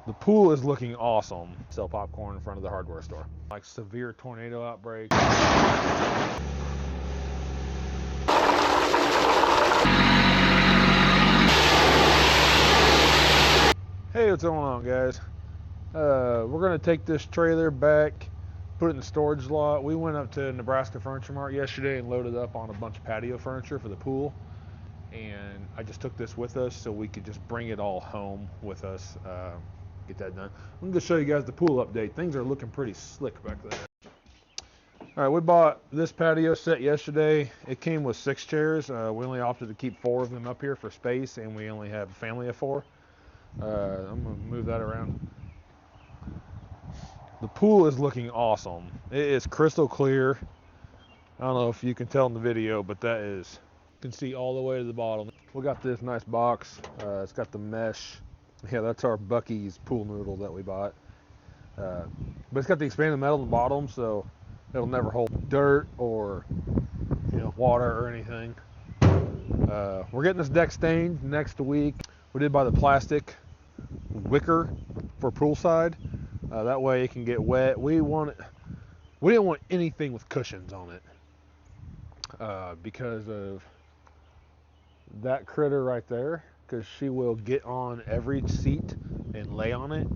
The pool is looking awesome. Sell popcorn in front of the hardware store. Like severe tornado outbreak. Hey, what's going on, guys? We're gonna take this trailer back, put it in the storage lot. We went up to Nebraska Furniture Mart yesterday and loaded up on a bunch of patio furniture for the pool. And I just took this with us so we could just bring it all home with us. Get that done. I'm gonna show you guys the pool update. Things are looking pretty slick back there. All right, we bought this patio set yesterday. It came with 6 chairs. We only opted to keep 4 of them up here for space, and we only have a family of 4. I'm gonna move that around. The pool is looking awesome. It is crystal clear. I don't know if you can tell in the video, but that is, you can see all the way to the bottom. We got this nice box. It's got the mesh. Yeah, that's our Buc-ee's pool noodle that we bought. But it's got the expanded metal in the bottom, so it'll never hold dirt or water or anything. We're getting this deck stained next week. We did buy the plastic wicker for poolside. That way it can get wet. We didn't want anything with cushions on it because of that critter right there, because she will get on every seat and lay on it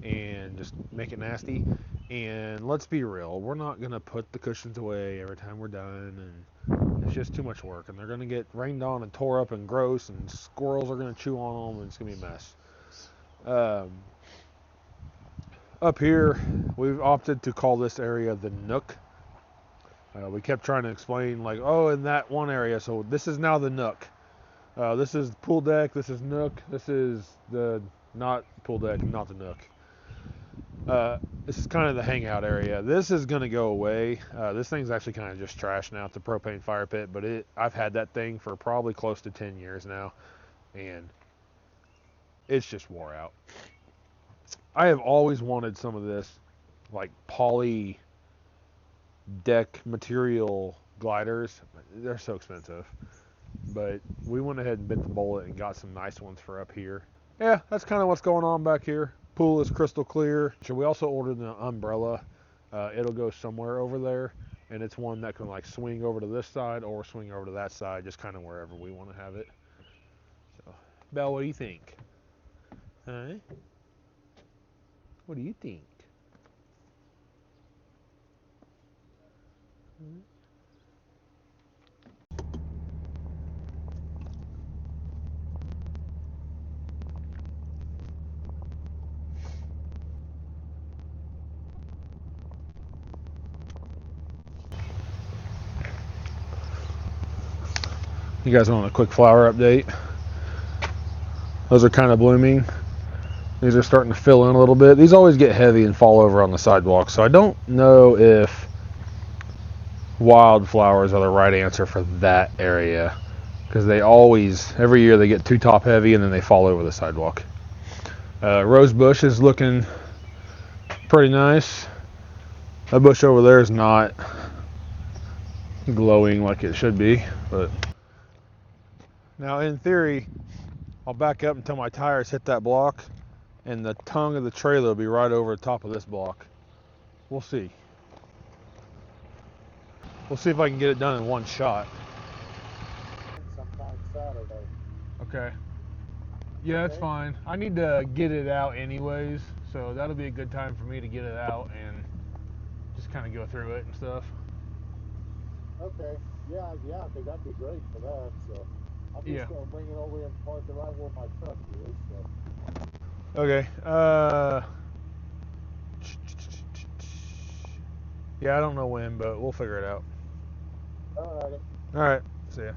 and just make it nasty. And let's be real, we're not gonna put the cushions away every time we're done, and it's just too much work, and they're gonna get rained on and tore up and gross, and squirrels are gonna chew on them, and it's gonna be a mess. Up here, we've opted to call this area the Nook. We kept trying to explain, like, oh, in that one area, so this is now the Nook. This is pool deck, this is Nook, this is the not pool deck, not the Nook. This is kind of the hangout area. This is going to go away. This thing's actually kind of just trash now. It's a propane fire pit, but I've had that thing for probably close to 10 years now, and it's just wore out. I have always wanted some of this, like, poly deck material gliders. They're so expensive. But we went ahead and bit the bullet and got some nice ones for up here. Yeah, that's kind of what's going on back here. Pool is crystal clear. So we also ordered an umbrella. It'll go somewhere over there, and it's one that can like swing over to this side or swing over to that side, just kind of wherever we want to have it. So, Belle, what do you think? Huh? What do you think? Hmm? You guys want a quick flower update? Those are kind of blooming. These are starting to fill in a little bit. These always get heavy and fall over on the sidewalk, so I don't know if wildflowers are the right answer for that area, because they always, every year they get too top heavy and then they fall over the sidewalk. Rose bush is looking pretty nice. That bush over there is not glowing like it should be, but now in theory I'll back up until my tires hit that block and the tongue of the trailer will be right over the top of this block. We'll see. We'll see if I can get it done in one shot. Sometime Saturday. Okay. Yeah, that's fine. I need to get it out anyways, so that'll be a good time for me to get it out and just kind of go through it and stuff. Okay. Yeah, because that'd be great for that. So I'm just gonna bring it over and park it right where my truck is. So. Okay. Yeah, I don't know when, but we'll figure it out. Alrighty. All right. See ya.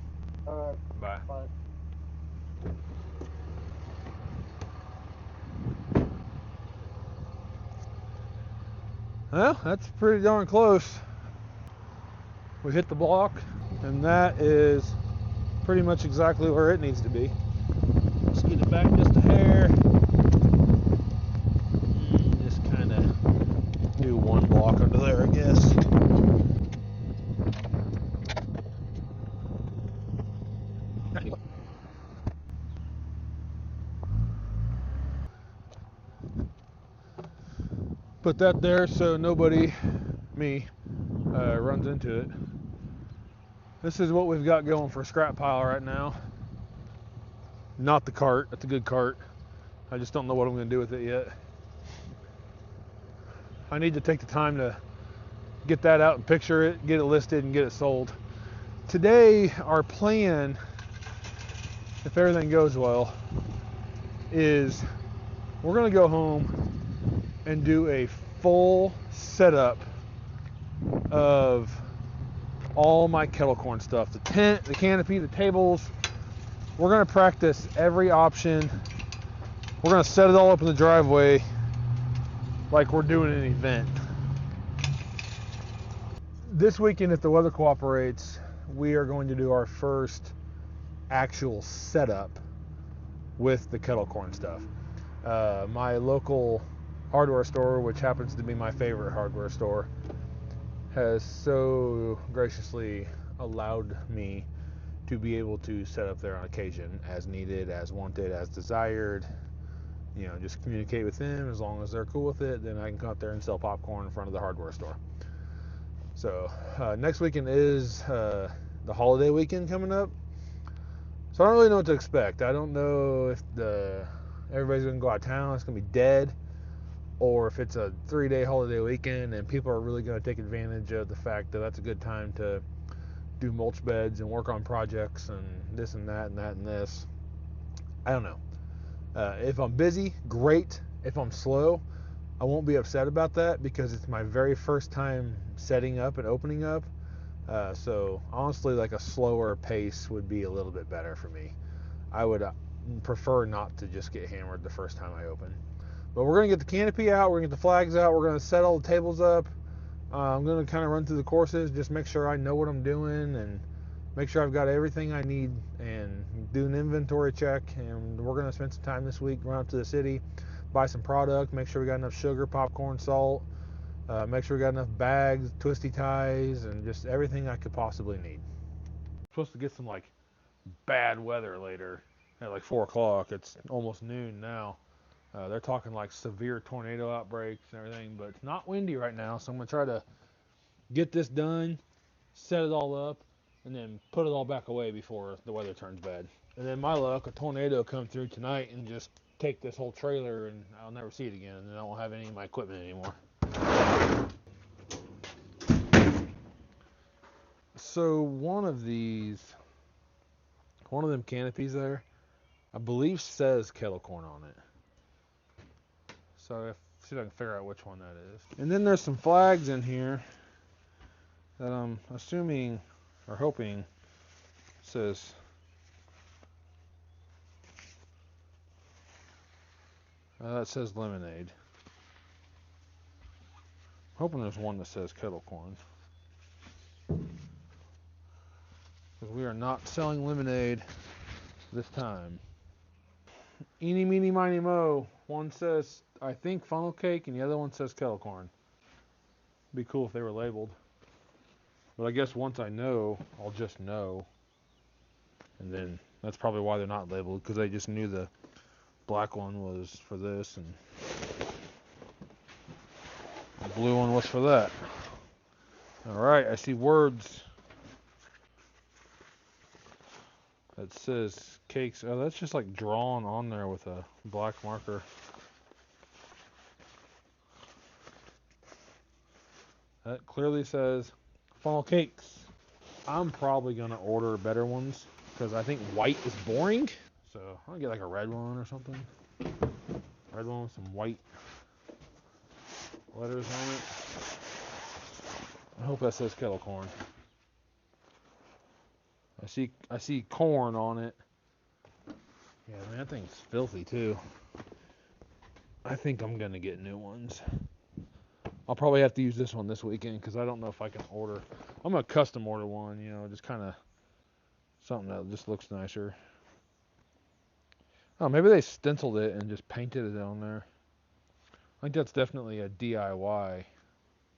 Alright. Bye. Bye. Well, that's pretty darn close. We hit the block, and that is pretty much exactly where it needs to be. Let's get it back just a hair. And just kind of do one block under there, I guess. Put that there so nobody, me, runs into it. This is what we've got going for scrap pile right now. Not the cart. That's a good cart. I just don't know what I'm going to do with it yet. I need to take the time to get that out and picture it, get it listed, and get it sold. Today, our plan, if everything goes well, is we're going to go home and do a full setup of all my kettle corn stuff. The tent, the canopy, the tables. We're going to practice every option. We're going to set it all up in the driveway like we're doing an event. This weekend, if the weather cooperates, we are going to do our first actual setup with the kettle corn stuff. My local hardware store, which happens to be my favorite hardware store, has so graciously allowed me to be able to set up there on occasion as needed, as wanted, as desired. You know, just communicate with them. As long as they're cool with it, then I can come out there and sell popcorn in front of the hardware store. So next weekend is the holiday weekend coming up. So I don't really know what to expect. I don't know if everybody's going to go out of town, it's going to be dead, or if it's a 3-day holiday weekend and people are really going to take advantage of the fact that that's a good time to do mulch beds and work on projects and this and that and that and this. I don't know. If I'm busy, great. If I'm slow, I won't be upset about that because it's my very first time setting up and opening up. So honestly, like a slower pace would be a little bit better for me. I would prefer not to just get hammered the first time I open. But we're going to get the canopy out, we're going to get the flags out, we're going to set all the tables up. I'm going to kind of run through the courses, just make sure I know what I'm doing and make sure I've got everything I need and do an inventory check. And we're going to spend some time this week, run up to the city, buy some product, make sure we got enough sugar, popcorn, salt, make sure we got enough bags, twisty ties, and just everything I could possibly need. I'm supposed to get some like bad weather later at like 4 o'clock. It's almost noon now. They're talking like severe tornado outbreaks and everything, but it's not windy right now, so I'm going to try to get this done, set it all up, and then put it all back away before the weather turns bad. And then my luck, a tornado come through tonight and just take this whole trailer and I'll never see it again, and then I won't have any of my equipment anymore. So one of them canopies there, I believe says kettle corn on it. So see if I can figure out which one that is. And then there's some flags in here that I'm assuming or hoping says that says lemonade. I'm hoping there's one that says kettle corn, because we are not selling lemonade this time. Eeny, meeny, miny, mo. One says, I think, funnel cake, and the other one says kettle corn. It'd be cool if they were labeled. But I guess once I know, I'll just know. And then that's probably why they're not labeled, because they just knew the black one was for this and the blue one was for that. Alright, I see words that says cakes. Oh, that's just like drawn on there with a black marker. That clearly says funnel cakes. I'm probably going to order better ones because I think white is boring. So I'm going to get like a red one or something. Red one with some white letters on it. I hope that says kettle corn. I see corn on it. Yeah, man, that thing's filthy too. I think I'm going to get new ones. I'll probably have to use this one this weekend because I don't know if I can order. I'm going to custom order one, just kind of something that just looks nicer. Oh, maybe they stenciled it and just painted it on there. I think that's definitely a DIY,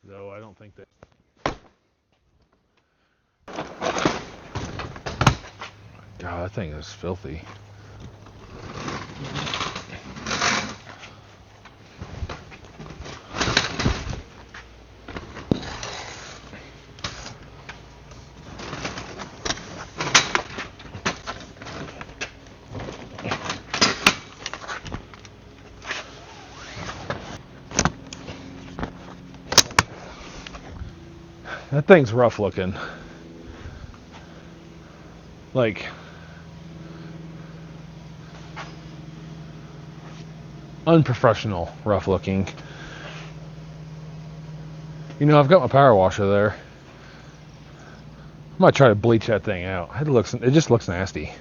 though I don't think that. God, that thing is filthy. That thing's rough looking. Like, unprofessional rough looking. You know, I've got my power washer there. I might try to bleach that thing out. It just looks nasty.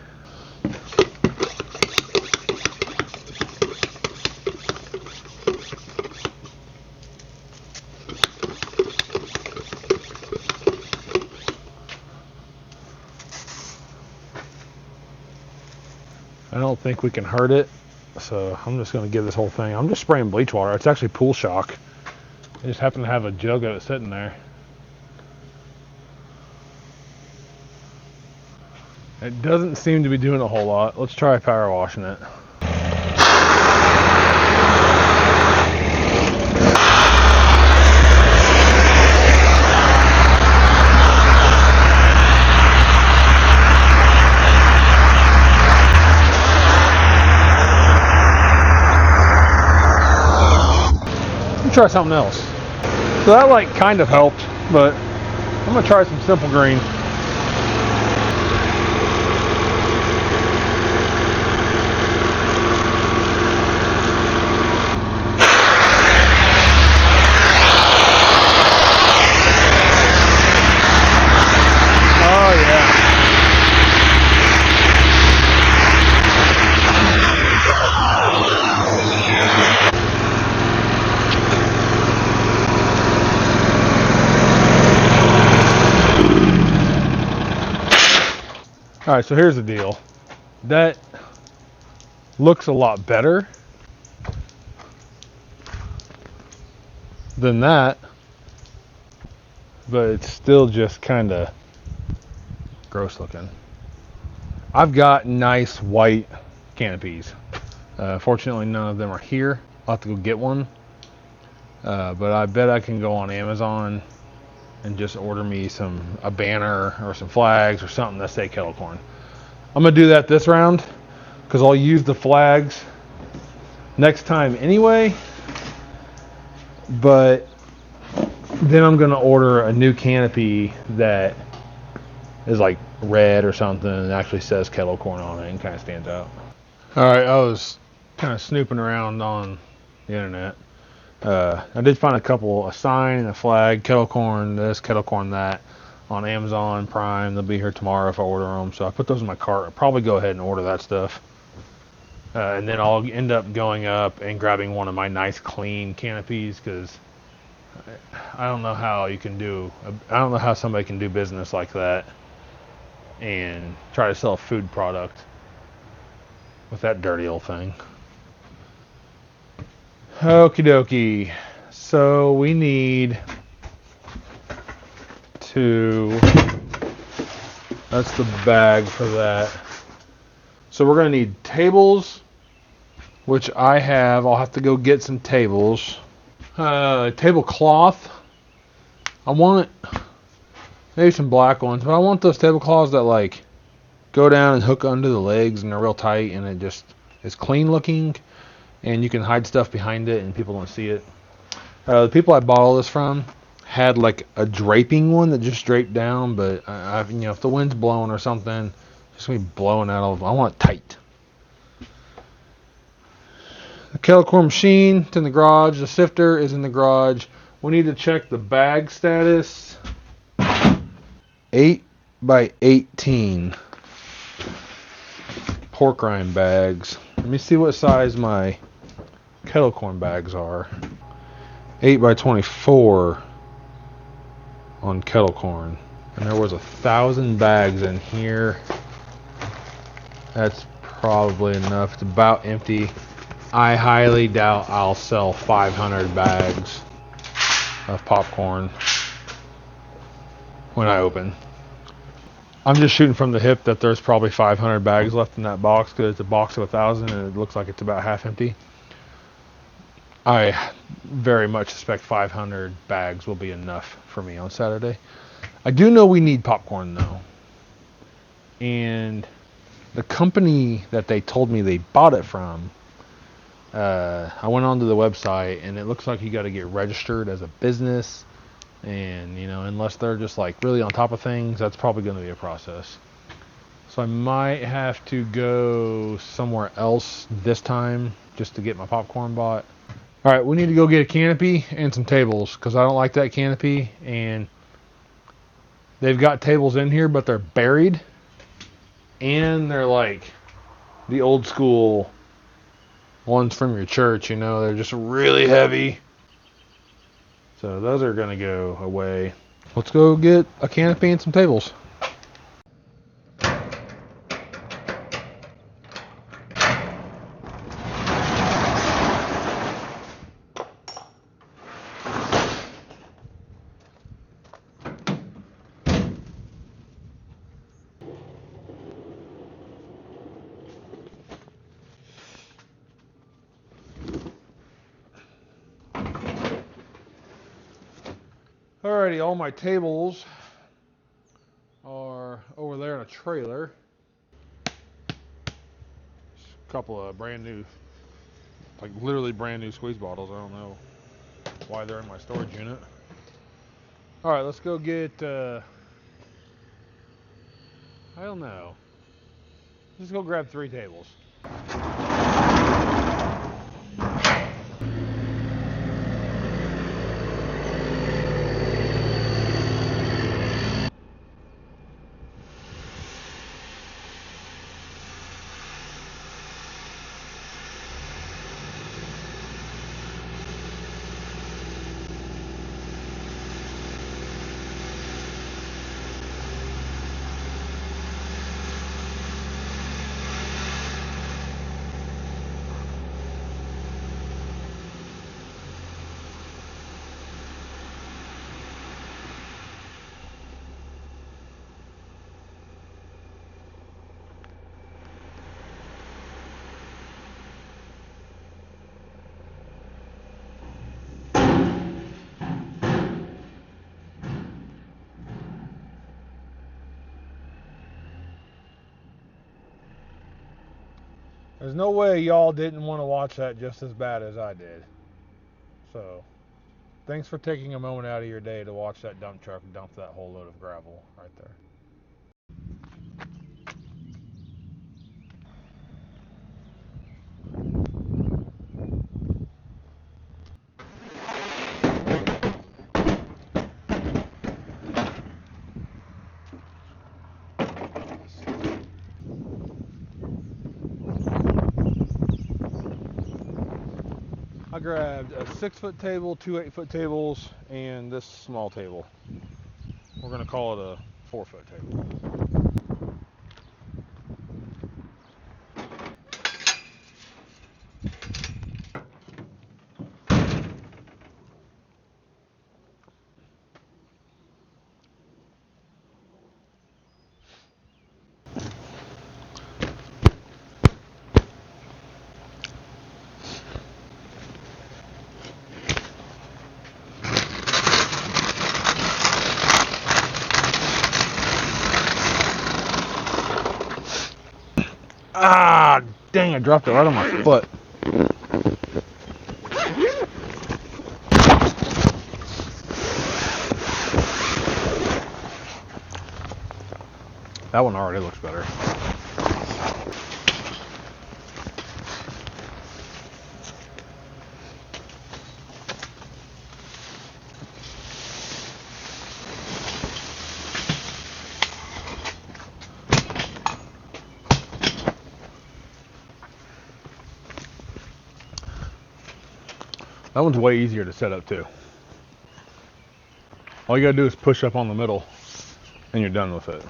I don't think we can hurt it, so I'm just going to give this whole thing. I'm just spraying bleach water. It's actually pool shock. I just happen to have a jug of it sitting there. It doesn't seem to be doing a whole lot. Let's try power washing it. Try something else. So that like kind of helped, but I'm gonna try some simple green. Oh yeah. All right, so here's the deal. That looks a lot better than that, but it's still just kind of gross looking. I've got nice white canopies. Fortunately, none of them are here. I'll have to go get one. But I bet I can go on Amazon and just order me a banner or some flags or something that say kettle corn. I'm gonna do that this round because I'll use the flags next time anyway, but then I'm gonna order a new canopy that is like red or something and actually says kettle corn on it and kind of stands out. All right, I was kind of snooping around on the internet. I did find a sign and a flag, kettle corn this, kettle corn that, on Amazon Prime. They'll be here tomorrow if I order them. So I put those in my cart. I'll probably go ahead and order that stuff. And then I'll end up going up and grabbing one of my nice clean canopies because I don't know how somebody can do business like that and try to sell a food product with that dirty old thing. Okie dokie. So we need that's the bag for that. So we're going to need tables, which I have. I'll have to go get some tables. Tablecloth. I want maybe some black ones, but I want those tablecloths that like go down and hook under the legs and they're real tight and it just is clean looking and you can hide stuff behind it and people don't see it. The people I bought all this from had like a draping one that just draped down, but if the wind's blowing or something, it's just gonna be blowing out all. I want it tight. The kettle corn machine is in the garage. The sifter is in the garage. We need to check the bag status. 8 by 18 pork rind bags. Let me see what size my kettle corn bags are. 8 by 24 on kettle corn. And there was 1,000 bags in here. That's probably enough. It's about empty. I highly doubt I'll sell 500 bags of popcorn when I open. I'm just shooting from the hip that there's probably 500 bags left in that box because it's a box of 1,000 and it looks like it's about half empty. I very much suspect 500 bags will be enough for me on Saturday. I do know we need popcorn though. And the company that they told me they bought it from, I went onto the website and it looks like you got to get registered as a business And, you know, unless they're just like really on top of things, that's probably going to be a process. So I might have to go somewhere else this time just to get my popcorn bought. All right, we need to go get a canopy and some tables because I don't like that canopy. And they've got tables in here, but they're buried. And they're like the old school ones from your church, you know, they're just really heavy. So those are going to go away. Let's go get a canopy and some tables. Alrighty, all my tables are over there in a trailer. A couple of brand new, like literally brand new squeeze bottles. I don't know why they're in my storage unit. Alright, let's go get, I don't know. Let's go grab 3 tables. There's no way y'all didn't want to watch that just as bad as I did. So, thanks for taking a moment out of your day to watch that dump truck dump that whole load of gravel right there. I grabbed a 6-foot table, 2 8-foot tables, and this small table. We're going to call it a 4-foot table. Ah, dang, I dropped it right on my foot. That one already looks better. That one's way easier to set up too. All you gotta do is push up on the middle and you're done with it.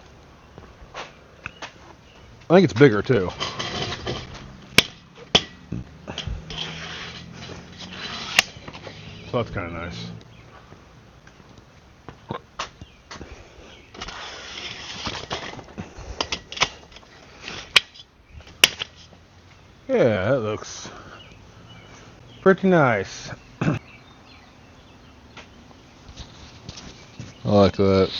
I think it's bigger too. So that's kind of nice. Yeah, that looks pretty nice. I like that.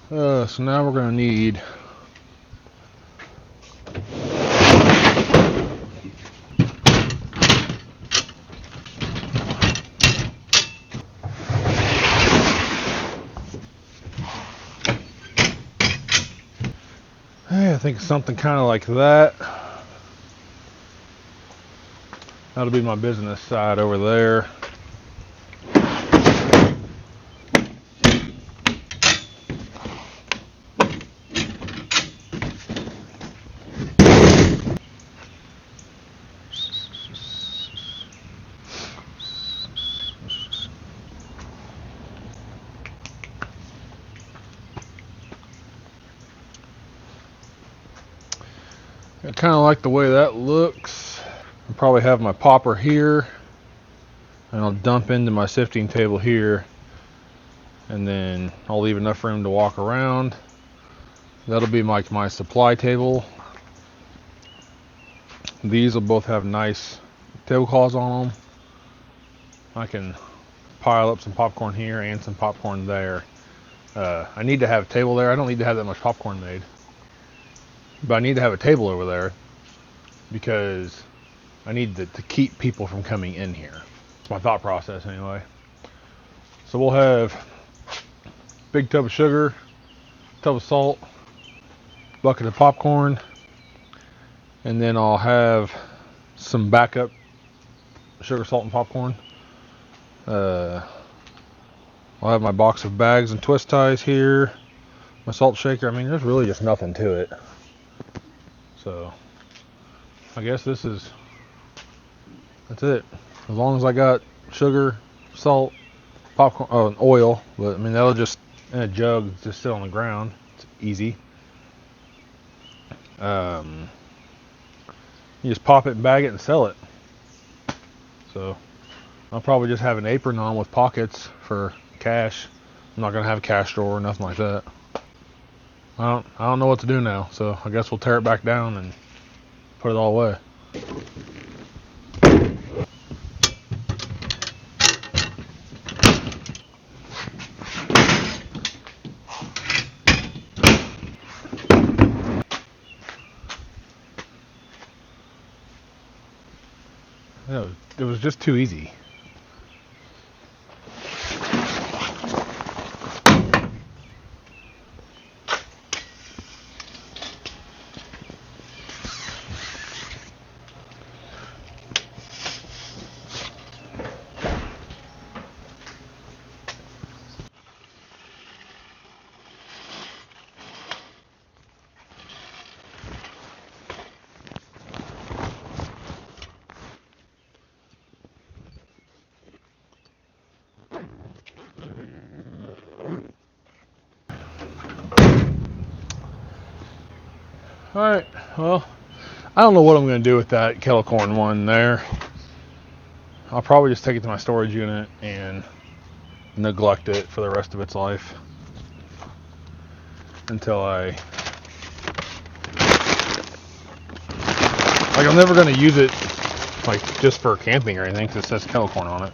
So now we're going to need think something kind of like that. That'll be my business side over there. I kind of like the way that looks. I'll probably have my popper here, and I'll dump into my sifting table here, and then I'll leave enough room to walk around. That'll be like my supply table. These will both have nice tablecloths on them. I can pile up some popcorn here and some popcorn there. I need to have a table there. I don't need to have that much popcorn made, but I need to have a table over there because I need to keep people from coming in here. It's my thought process anyway. So we'll have big tub of sugar, tub of salt, bucket of popcorn, and then I'll have some backup sugar, salt, and popcorn. I'll have my box of bags and twist ties here, my salt shaker. I mean, there's really just nothing to it. So I guess that's it. As long as I got sugar, salt, popcorn, and oil, but I mean that'll just in a jug just sit on the ground. It's easy. You just pop it and bag it and sell it. So I'll probably just have an apron on with pockets for cash. I'm not gonna have a cash drawer or nothing like that. I don't know what to do now, so I guess we'll tear it back down and put it all away. It was just too easy. Alright, well, I don't know what I'm going to do with that kettle corn one there. I'll probably just take it to my storage unit and neglect it for the rest of its life until I'm never going to use it like just for camping or anything because it says kettle corn on it,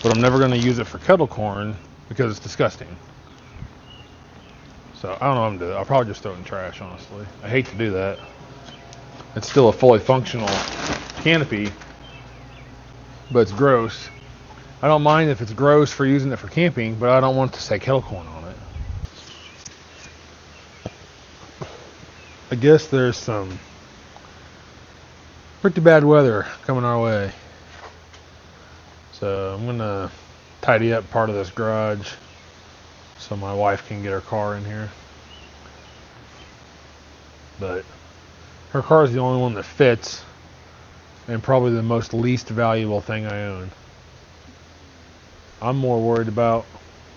but I'm never going to use it for kettle corn because it's disgusting. So I don't know what I'm doing. I'll probably just throw it in the trash, honestly. I hate to do that. It's still a fully functional canopy, but it's gross. I don't mind if it's gross for using it for camping, but I don't want to say kettle corn on it. I guess there's some pretty bad weather coming our way. So I'm gonna tidy up part of this garage so my wife can get her car in here. But her car is the only one that fits and probably the most least valuable thing I own. I'm more worried about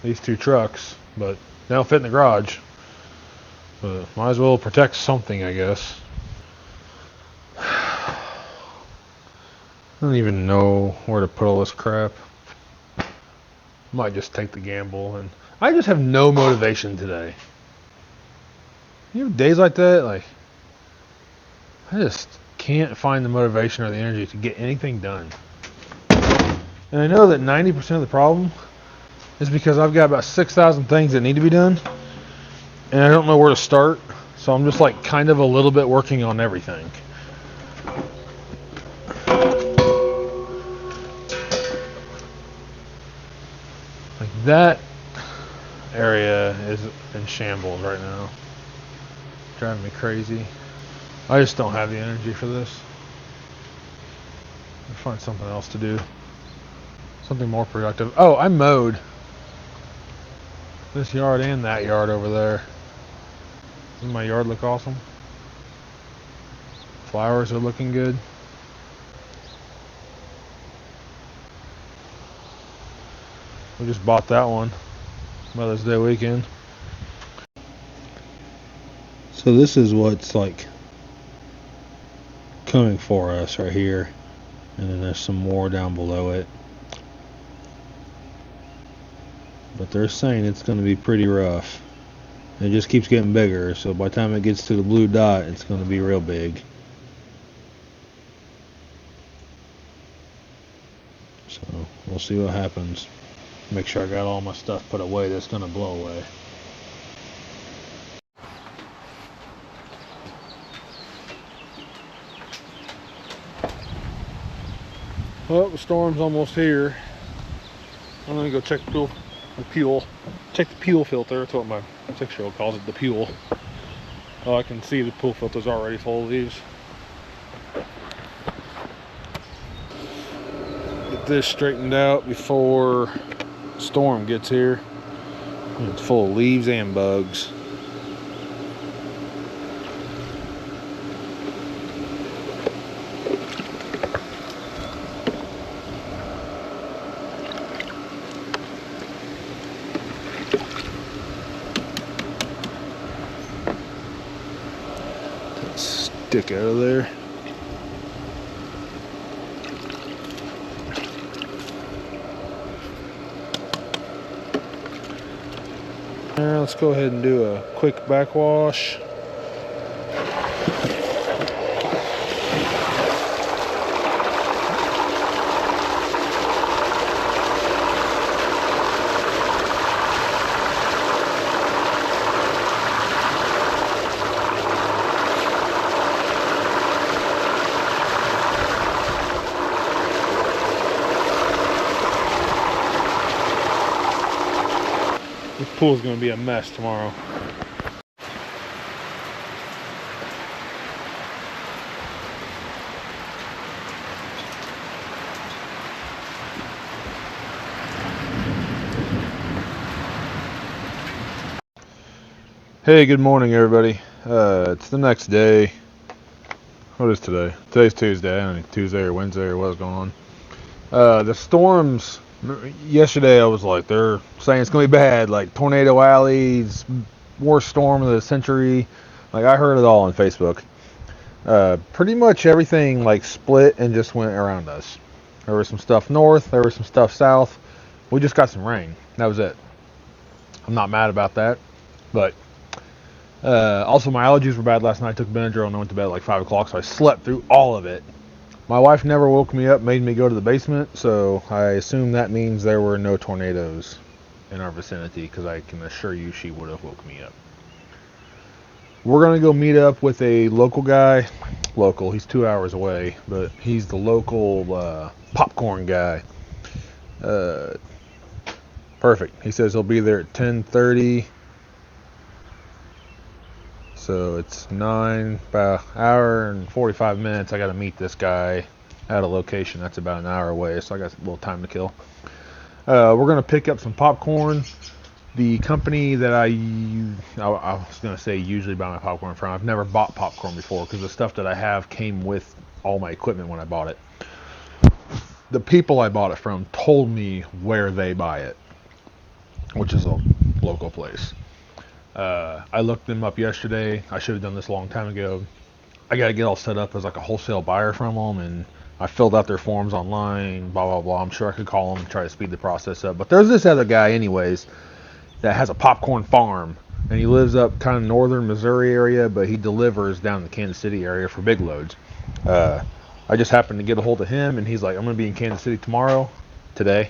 these two trucks, but they don't fit in the garage. But might as well protect something, I guess. I don't even know where to put all this crap. Might just take the gamble, and I just have no motivation today. You have days like that, like I just can't find the motivation or the energy to get anything done. And I know that 90% of the problem is because I've got about 6,000 things that need to be done, and I don't know where to start. So I'm just like kind of a little bit working on everything. Like that area is in shambles right now. Driving me crazy. I just don't have the energy for this. I'll find something else to do. Something more productive. Oh, I mowed this yard and that yard over there. Doesn't my yard look awesome? Flowers are looking good. We just bought that one. Mother's Day weekend. So this is what's like coming for us right here. And then there's some more down below it. But they're saying it's going to be pretty rough. It just keeps getting bigger, so by the time it gets to the blue dot, it's going to be real big. So we'll see what happens. Make sure I got all my stuff put away that's going to blow away. Well, the storm's almost here. I'm going to go check the peel. Check the peel filter. That's what my 6-year-old calls it, the peel. Oh, I can see the pool filter's already full of leaves. Get this straightened out before the storm gets here. It's full of leaves and bugs. Stick out of there. Let's go ahead and do a quick backwash. This pool's going to be a mess tomorrow. Hey, good morning, everybody. It's the next day. What is today? Today's Tuesday. I don't know, Tuesday or Wednesday or what's going on. The storms. Yesterday, I was like, they're saying it's gonna be bad. Like tornado alleys, worst storm of the century. Like I heard it all on Facebook. Pretty much everything like split and just went around us. There was some stuff north. There was some stuff south. We just got some rain. That was it. I'm not mad about that, but. Also, my allergies were bad last night. I took Benadryl and I went to bed at like 5 o'clock, so I slept through all of it. My wife never woke me up, made me go to the basement, so I assume that means there were no tornadoes in our vicinity, because I can assure you she would have woke me up. We're going to go meet up with a local guy. Local, he's 2 hours away, but he's the local popcorn guy. Perfect. He says he'll be there at 10:30. So it's 9, about an hour and 45 minutes. I got to meet this guy at a location that's about an hour away, so I got a little time to kill. We're going to pick up some popcorn. The company that I was going to say usually buy my popcorn from, I've never bought popcorn before because the stuff that I have came with all my equipment when I bought it. The people I bought it from told me where they buy it, which is a local place. I looked them up yesterday. I should have done this a long time ago. I got to get all set up as like a wholesale buyer from them, and I filled out their forms online, blah, blah, blah. I'm sure I could call them and try to speed the process up. But there's this other guy anyways that has a popcorn farm, and he lives up kind of northern Missouri area, but he delivers down the Kansas City area for big loads. I just happened to get a hold of him, and he's like, I'm going to be in Kansas City today,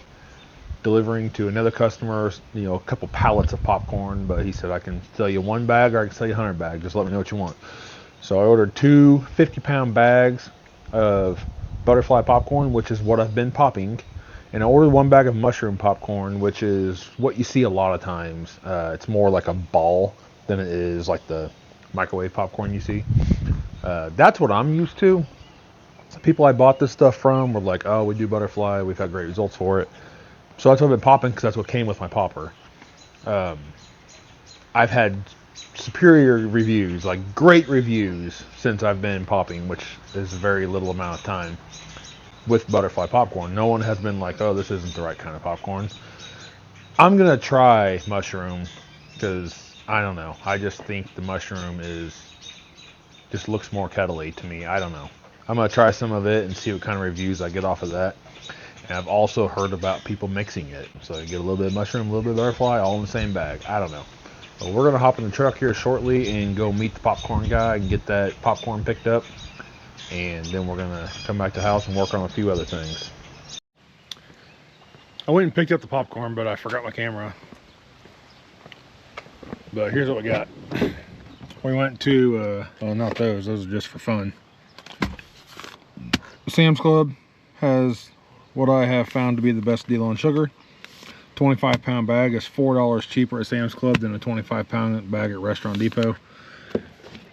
delivering to another customer, a couple pallets of popcorn, but he said I can sell you 1 bag or I can sell you 100 bags. Just let me know what you want. So I ordered 2 50-pound bags of butterfly popcorn, which is what I've been popping, and I ordered 1 bag of mushroom popcorn, which is what you see a lot of times. It's more like a ball than it is like the microwave popcorn you see. That's what I'm used to. People I bought this stuff from were like, oh, we do butterfly. We've had great results for it. So that's what I've been popping because that's what came with my popper. I've had superior reviews, like great reviews, since I've been popping, which is a very little amount of time, with butterfly popcorn. No one has been like, oh, this isn't the right kind of popcorn. I'm going to try mushroom because, I don't know, I just think the mushroom just looks more kettle-y to me. I don't know. I'm going to try some of it and see what kind of reviews I get off of that. And I've also heard about people mixing it. So you get a little bit of mushroom, a little bit of butterfly, all in the same bag. I don't know. But we're going to hop in the truck here shortly and go meet the popcorn guy and get that popcorn picked up. And then we're going to come back to the house and work on a few other things. I went and picked up the popcorn, but I forgot my camera. But here's what we got. We went to, well, not those are just for fun. Sam's Club has what I have found to be the best deal on sugar. 25-pound bag is $4 cheaper at Sam's Club than a 25-pound bag at Restaurant Depot.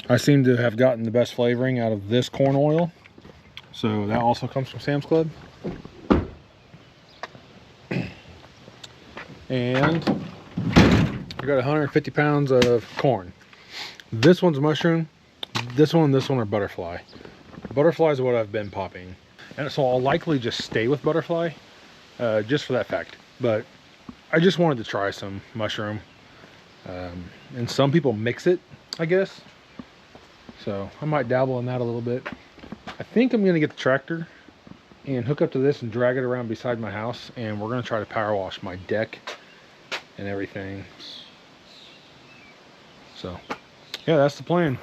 I seem to have gotten the best flavoring out of this corn oil. So that also comes from Sam's Club. And I got 150 pounds of corn. This one's mushroom. This one are butterfly. Butterfly is what I've been popping. And so I'll likely just stay with butterfly, just for that fact. But I just wanted to try some mushroom. And some people mix it, I guess. So I might dabble in that a little bit. I think I'm going to get the tractor and hook up to this and drag it around beside my house. And we're going to try to power wash my deck and everything. So yeah, that's the plan.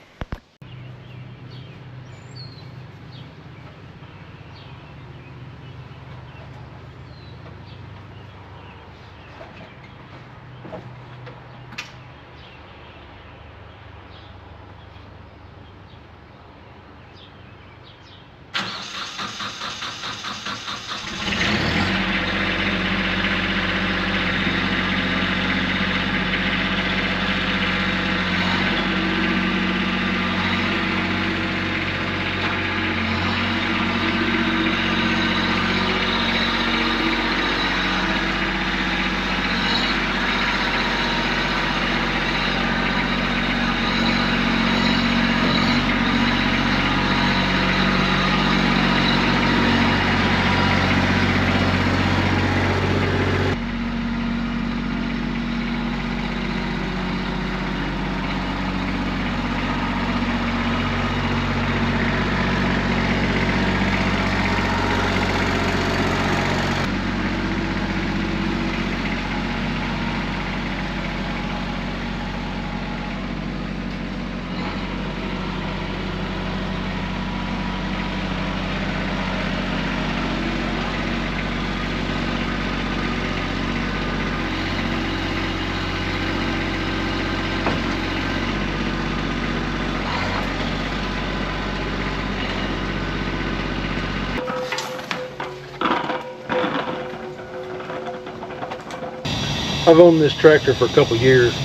I've owned this tractor for a couple years,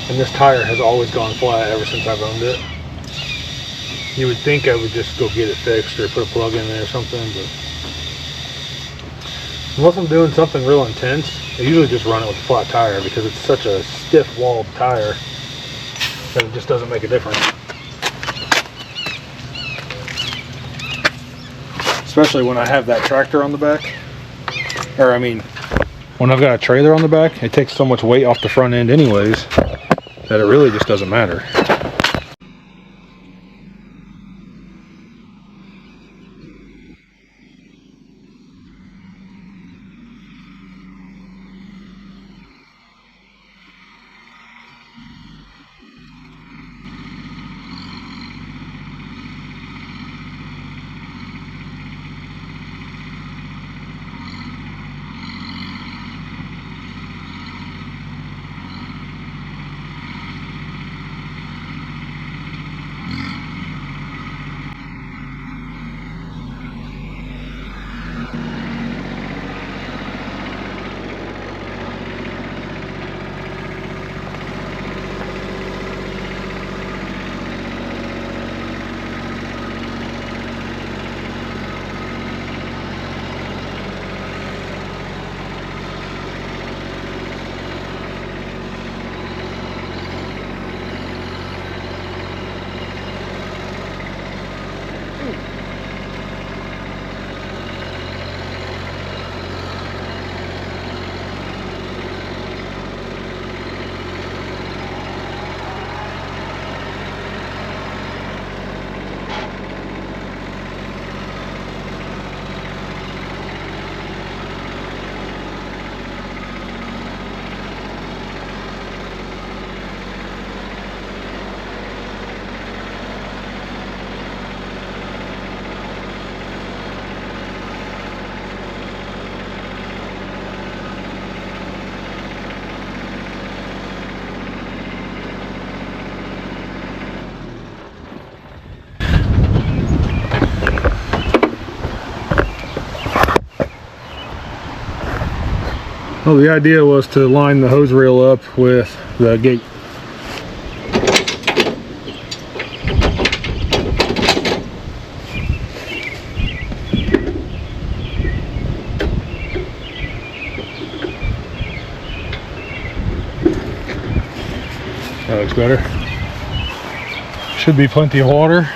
and this tire has always gone flat ever since I've owned it. You would think I would just go get it fixed or put a plug in there or something, but unless I'm doing something real intense, I usually just run it with a flat tire because it's such a stiff-walled tire that it just doesn't make a difference. Especially when I have that tractor on the back, or I mean, when I've got a trailer on the back, it takes so much weight off the front end anyways that it really just doesn't matter. Well, the idea was to line the hose reel up with the gate. That looks better. Should be plenty of water.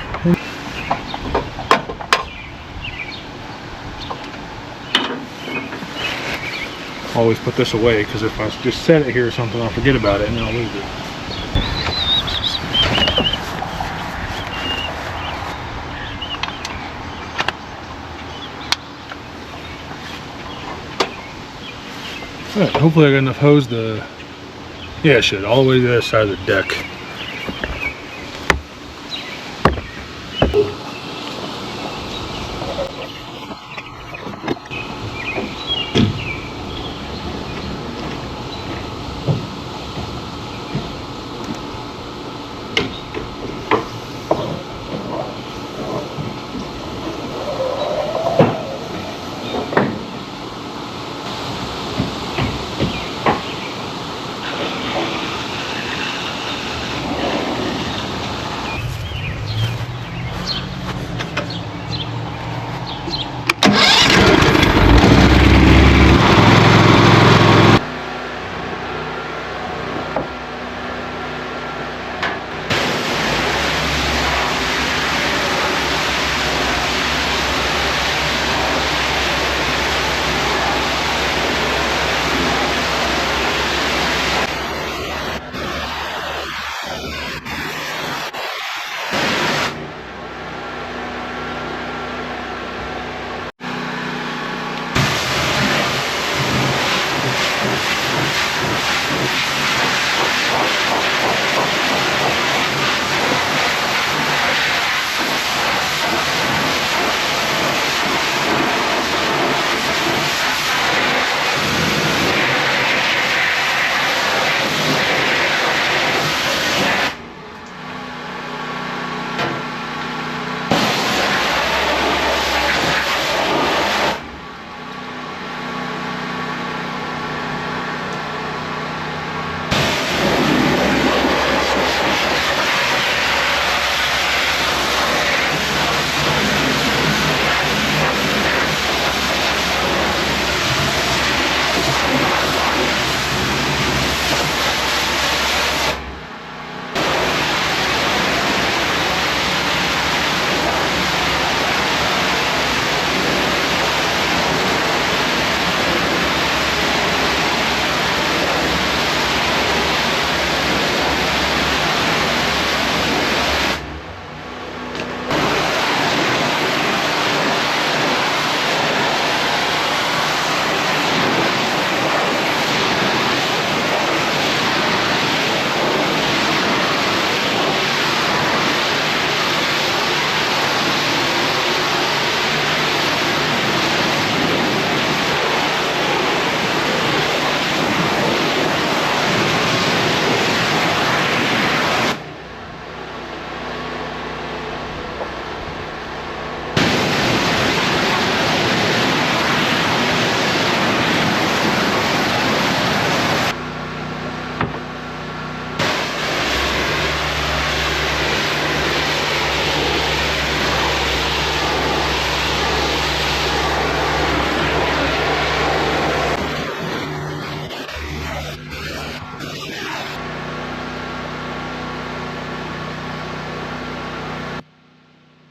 Always put this away, because if I just set it here or something, I'll forget about it and then I'll lose it. Alright, hopefully I got enough hose to, yeah, it should, all the way to the other side of the deck.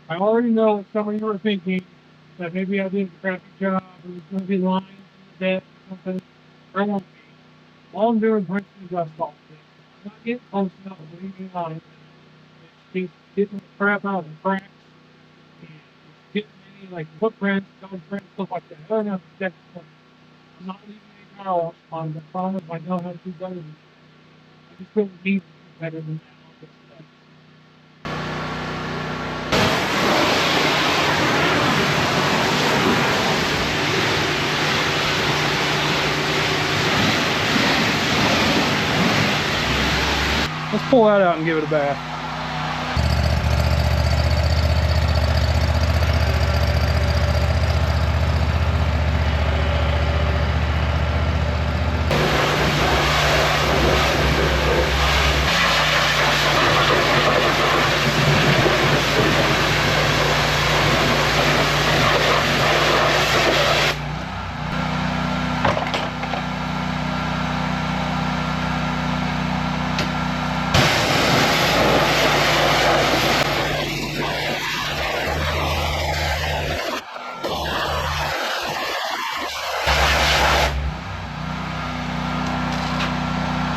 I already know what some of you were thinking, that maybe I did a crappy job, or there's going to be lines in the deck or something. There won't be. All I'm doing is rinsing the dust off of it. I'm not getting close enough to leaving on it. It's getting the crap out of the cracks, and it's getting any, like, footprints, dog prints, stuff like that. I don't have to check the foot. I'm not leaving any power off on it. I promise I know how to do better than that. I just don't need to do better than that on this stuff. Let's pull that out and give it a bath.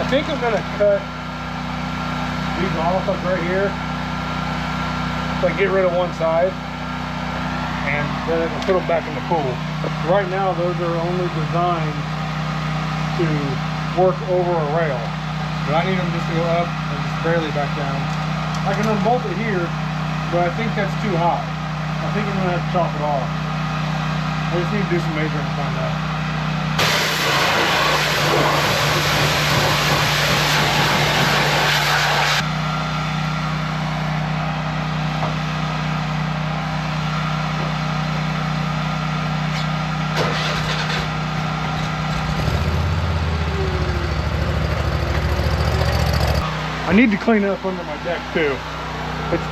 think I'm gonna cut these off like right here, so I get rid of one side, and then I can put them back in the pool. Right now, those are only designed to work over a rail, but I need them just to go up and just barely back down. I can unbolt it here, but I think that's too high. I think I'm gonna have to chop it off. I just need to do some measuring to find out. I need to clean up under my deck too. It's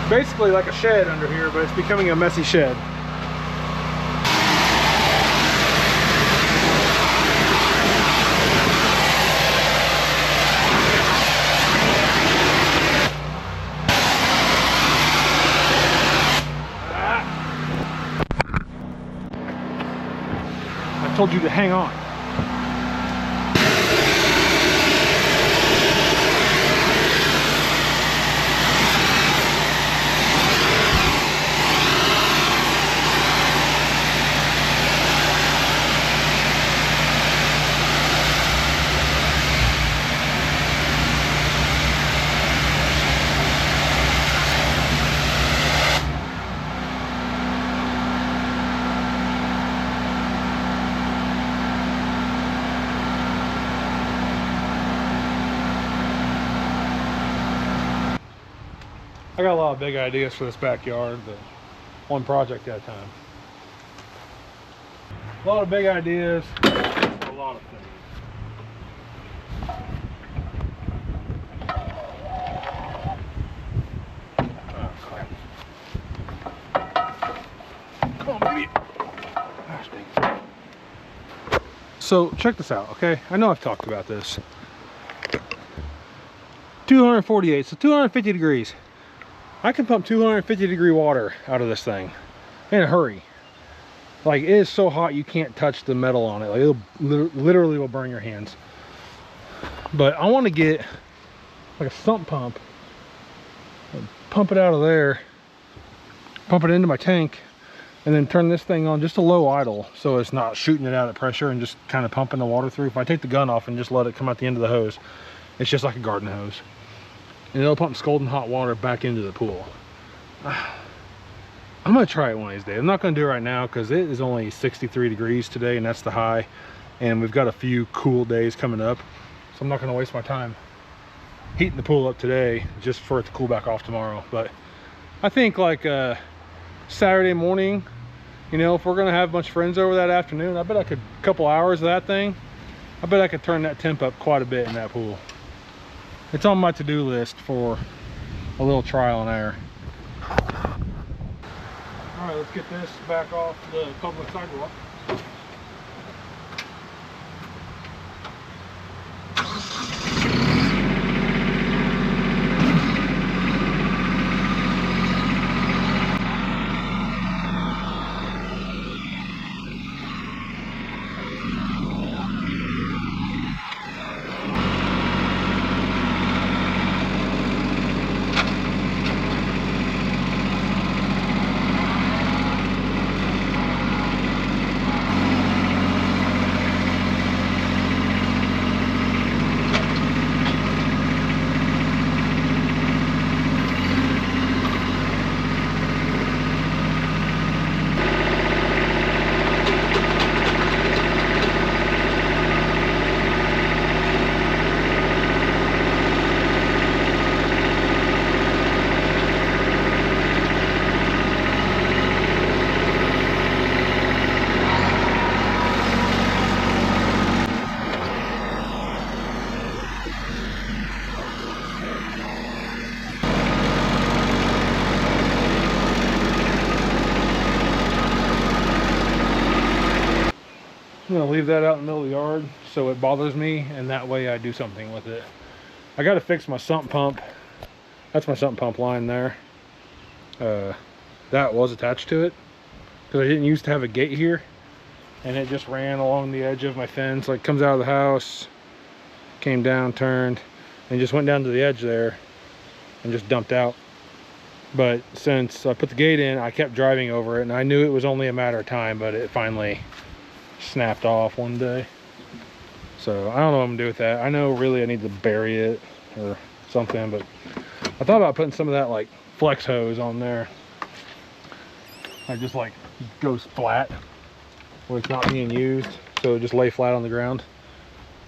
basically like a shed under here, but it's becoming a messy shed. I told you to hang on. I got a lot of big ideas for this backyard, but one project at a time. A lot of big ideas, a lot of things. Oh, crap. Come on, baby. Gosh, dang. So, check this out, okay? I know I've talked about this. 248, so 250 degrees. I can pump 250 degree water out of this thing in a hurry. Like, it is so hot you can't touch the metal on it. Like, it'll literally will burn your hands. But I want to get like a sump pump, pump it out of there, pump it into my tank, and then turn this thing on just a low idle, so it's not shooting it out at pressure and just kind of pumping the water through. If I take the gun off and just let it come out the end of the hose, it's just like a garden hose. And it'll pump scalding hot water back into the pool. I'm gonna try it one of these days. I'm not gonna do it right now because it is only 63 degrees today, and that's the high. And we've got a few cool days coming up, so I'm not gonna waste my time heating the pool up today just for it to cool back off tomorrow. But I think like Saturday morning, you know, if we're gonna have a bunch of friends over that afternoon, I bet I could, a couple hours of that thing, I bet I could turn that temp up quite a bit in that pool. It's on my to-do list for a little trial and error. All right, let's get this back off the public sidewalk. I'm gonna leave that out in the middle of the yard so it bothers me, and that way I do something with it. I gotta fix my sump pump. That's my sump pump line there. That was attached to it because I didn't used to have a gate here, and it just ran along the edge of my fence. Like, comes out of the house, came down, turned, and just went down to the edge there and just dumped out. But since I put the gate in, I kept driving over it, and I knew it was only a matter of time, but it finally snapped off one day. So I don't know what I'm gonna do with that. I know really I need to bury it or something, but I thought about putting some of that like flex hose on there. I just like goes flat where it's not being used, so it just lay flat on the ground,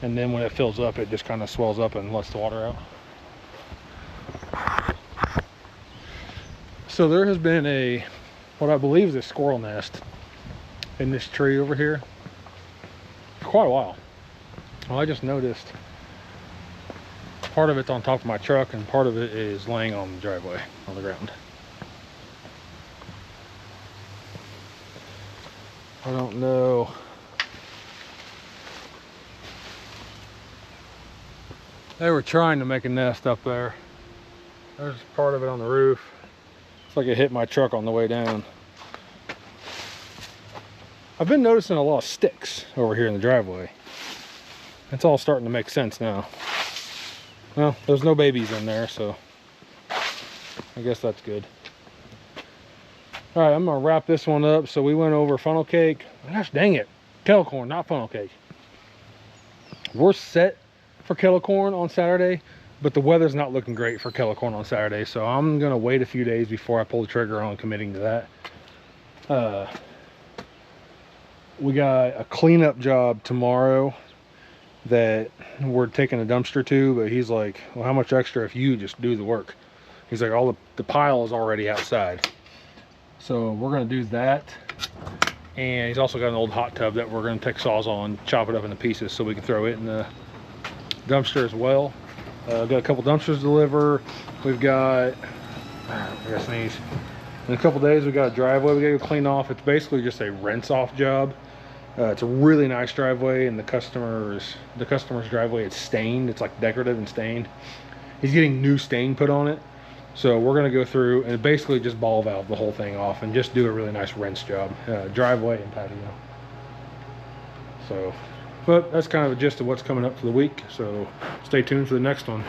and then when it fills up, it just kind of swells up and lets the water out. So there has been a, what I believe is a squirrel nest in this tree over here for quite a while. Well, I just noticed part of it's on top of my truck and part of it is laying on the driveway on the ground. I don't know. They were trying to make a nest up there. There's part of it on the roof. It's like it hit my truck on the way down. I've been noticing a lot of sticks over here in the driveway. It's all starting to make sense now. Well, there's no babies in there, so I guess that's good. All right, I'm gonna wrap this one up. So we went over funnel cake. Gosh dang it, kettle corn, not funnel cake. We're set for kettle corn on Saturday, but the weather's not looking great for kettle corn on Saturday, so I'm gonna wait a few days before I pull the trigger on committing to that. We got a cleanup job tomorrow that we're taking a dumpster to, but he's like, well, how much extra if you just do the work? He's like, all the pile is already outside. So we're gonna do that. And he's also got an old hot tub that we're gonna take Sawzall and chop it up into pieces so we can throw it in the dumpster as well. Got a couple dumpsters to deliver. We've got, I gotta sneeze. In a couple days, we got a driveway we gotta go clean off. It's basically just a rinse off job. It's a really nice driveway, and the customer's driveway is stained. It's like decorative and stained. He's getting new stain put on it. So we're gonna go through and basically just ball valve the whole thing off and just do a really nice rinse job, driveway and patio. So, but that's kind of a gist of what's coming up for the week. So stay tuned for the next one.